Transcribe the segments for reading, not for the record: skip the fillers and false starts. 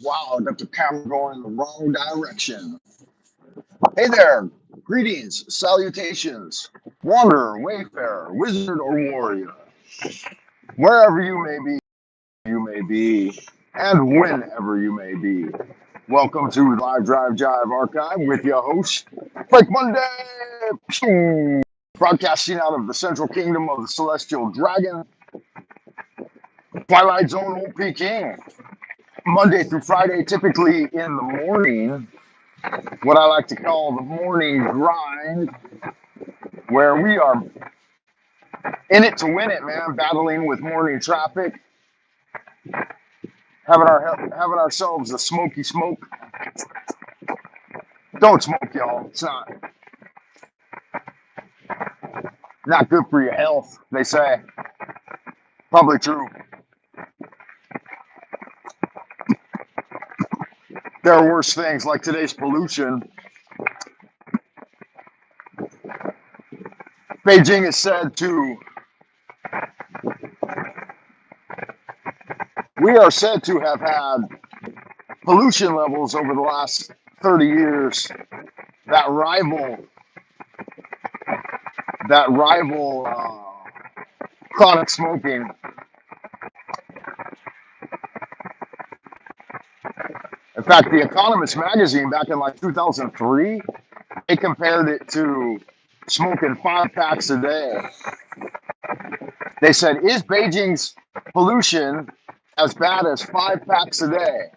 Wow, I got the camera going in the wrong direction. Hey there, greetings, salutations, wanderer, wayfarer, wizard, or warrior. Wherever you may be, and whenever you may be. Welcome to Live Drive Jive Archive with your host, Frank Monday, broadcasting out of the central kingdom of the celestial dragon, Twilight Zone Old Peking. Monday through Friday, typically in the morning, what I like to call the morning grind, where we are in it to win it, man, battling with morning traffic, having ourselves a smoky smoke. Don't smoke, y'all. It's not good for your health, they say. Probably true. There are worse things like today's pollution. Beijing is said to, we are said to have had pollution levels over the last 30 years that rival chronic smoking. In fact, The Economist magazine back in like 2003, they compared it to smoking 5 packs a day. They said, is Beijing's pollution as bad as 5 packs a day?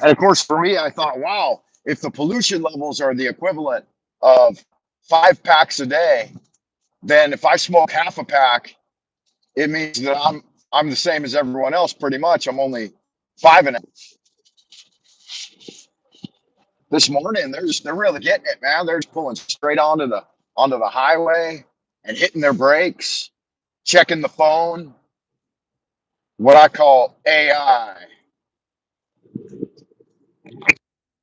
And of course, for me, I thought, wow, if the pollution levels are the equivalent of 5 packs a day, then if I smoke half a pack, it means that I'm the same as everyone else pretty much. I'm only five and this morning they're really getting it, man. They're just pulling straight onto the highway and hitting their brakes, checking the phone, what I call AI,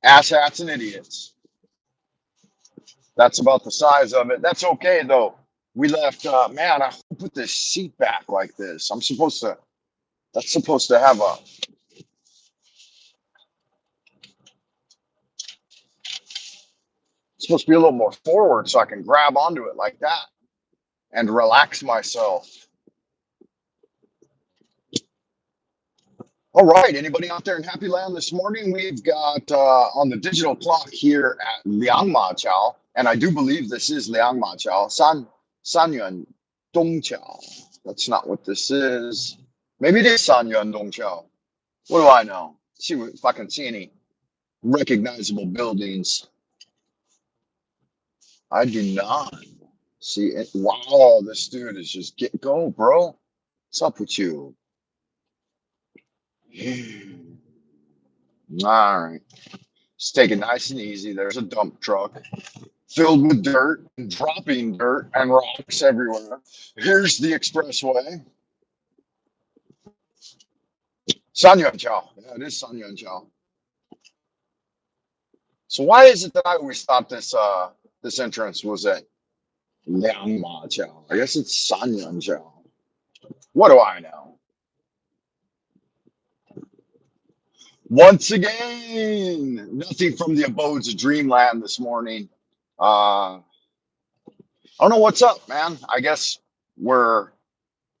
asshats and idiots. That's about the size of it. That's okay though. We left, man, I put this seat back like this. That's supposed to have supposed to be a little more forward so I can grab onto it like that and relax myself. All right, anybody out there in Happy Land this morning? We've got on the digital clock here at Liangma Chao, and I do believe this is Liangma Chao, Sanyuan Dong Chao. That's not what this is. Maybe it is Sanyuan Dong Chao. What do I know? See if I can see any recognizable buildings. I do not see it. Wow, this dude is just go, bro. What's up with you? All right. Just take it nice and easy. There's a dump truck filled with dirt and dropping dirt and rocks everywhere. Here's the expressway. Sanyuanchao. Yeah, it is Sanyuanchao. So why is it that I always thought this entrance was at Liangma Chao? I guess it's Sanyuanchao. What do I know? Once again, nothing from the abodes of dreamland this morning. I don't know what's up, man. I guess we're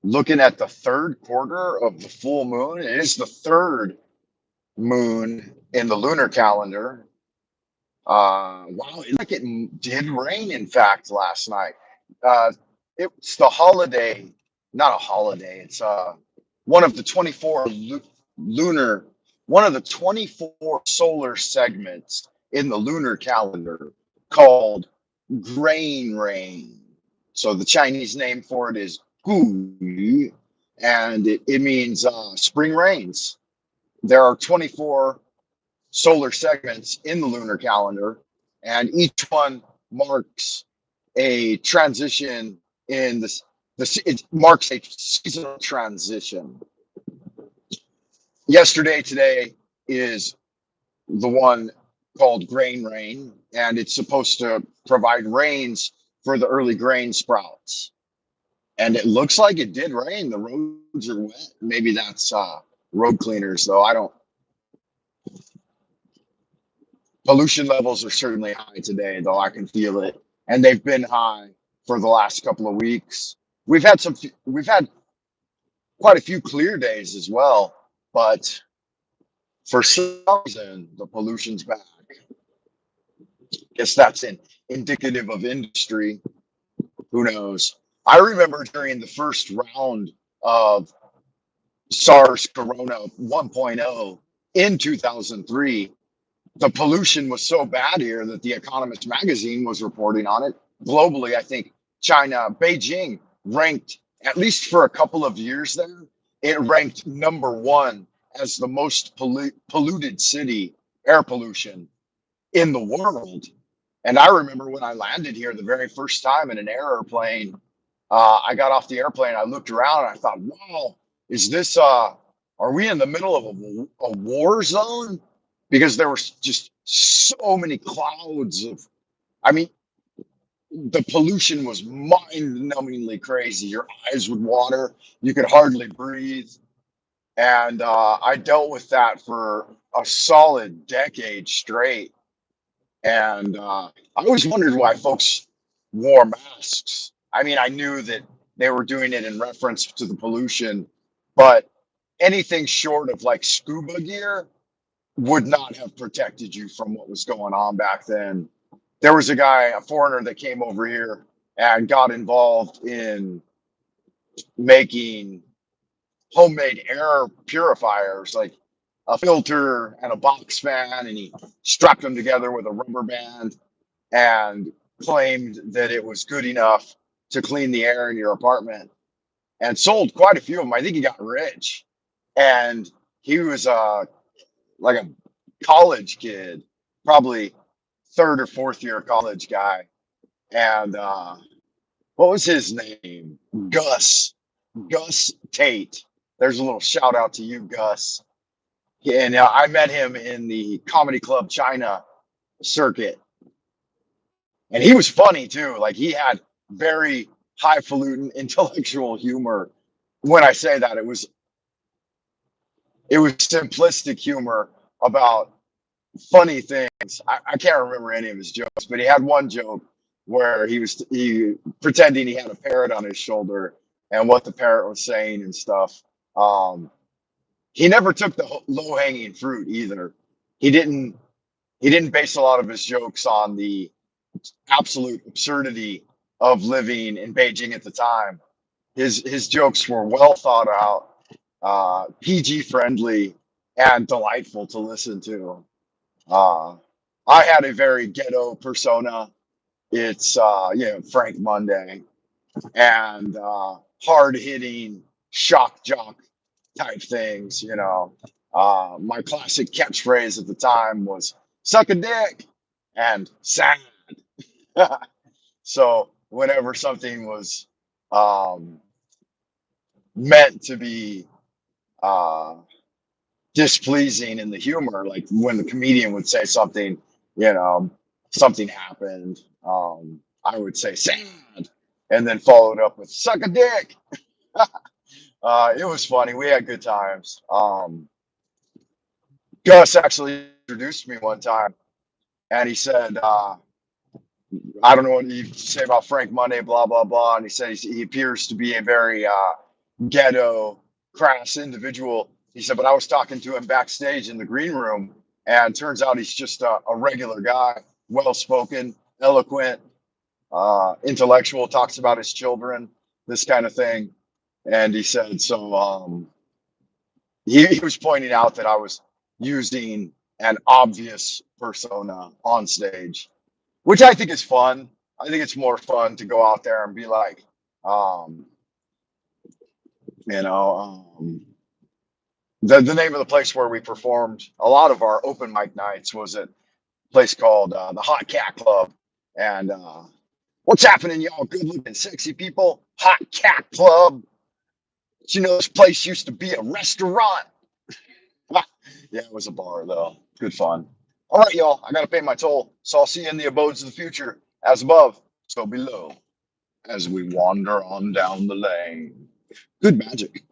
looking at the third quarter of the full moon. It is the third moon in the lunar calendar. Wow, it, like it did rain, in fact, last night. It's the holiday, not a holiday. It's one of the 24 lunar, one of the 24 solar segments in the lunar calendar called grain rain. So the Chinese name for it is Gu, and it means spring rains. There are 24 solar segments in the lunar calendar, and each one marks a transition in this. It marks a seasonal transition. Today is the one called grain rain, and it's supposed to provide rains for the early grain sprouts. And it looks like it did rain. The roads are wet. Maybe that's road cleaners, though. I don't. Pollution levels are certainly high today, though. I can feel it, and they've been high for the last couple of weeks. We've had quite a few clear days as well, but for some reason the pollution's back. Guess that's indicative of industry. Who knows? I remember during the first round of SARS Corona 1.0 in 2003, the pollution was so bad here that The Economist magazine was reporting on it. Globally, I think China, Beijing ranked, at least for a couple of years there, it ranked number one as the most polluted city, air pollution in the world. And I remember when I landed here the very first time in an airplane, I got off the airplane, I looked around and I thought, wow, is this, are we in the middle of a war zone? Because there were just so many clouds of, I mean, the pollution was mind-numbingly crazy. Your eyes would water, you could hardly breathe. And I dealt with that for a solid decade straight. And I always wondered why folks wore masks. I mean, I knew that they were doing it in reference to the pollution, but anything short of like scuba gear would not have protected you from what was going on back then. There was a guy, a foreigner, that came over here and got involved in making homemade air purifiers, like a filter and a box fan, and he strapped them together with a rubber band and claimed that it was good enough to clean the air in your apartment, and sold quite a few of them. I think he got rich, and he was like a college kid, probably third or fourth year college guy. And what was his name? Gus Tate. There's a little shout out to you, Gus. And I met him in the Comedy Club China circuit, and he was funny too. Like, he had very highfalutin intellectual humor. When I say that, it was simplistic humor about funny things. I can't remember any of his jokes, but he had one joke where he pretending he had a parrot on his shoulder and what the parrot was saying and stuff. Um, he never took the low hanging fruit either. He didn't he didn't base a lot of his jokes on the absolute absurdity of living in Beijing at the time. His jokes were well thought out, PG friendly, and delightful to listen to. Uh, I had a very ghetto persona. It's Frank Monday, and hard hitting shock jock type things. My classic catchphrase at the time was "suck a dick" and "sad." So whenever something was um, meant to be uh, displeasing in the humor, like when the comedian would say something, you know, something happened, I would say "sad" and then followed up with "suck a dick." It was funny. We had good times. Gus actually introduced me one time, and he said, I don't know what you say about Frank Monday, blah, blah, blah. And he said he appears to be a very ghetto, crass individual. He said, but I was talking to him backstage in the green room, and turns out he's just a regular guy, well spoken, eloquent, intellectual, talks about his children, this kind of thing. And he said, so he was pointing out that I was using an obvious persona on stage, which I think is fun. I think it's more fun to go out there and be like, um, you know, the name of the place where we performed a lot of our open mic nights was at a place called the Hot Cat Club. And what's happening, y'all good looking, sexy people? Hot Cat Club. This place used to be a restaurant. Yeah, it was a bar, though. Good fun. All right, y'all. I got to pay my toll. So I'll see you in the abodes of the future as above. So below, as we wander on down the lane, good magic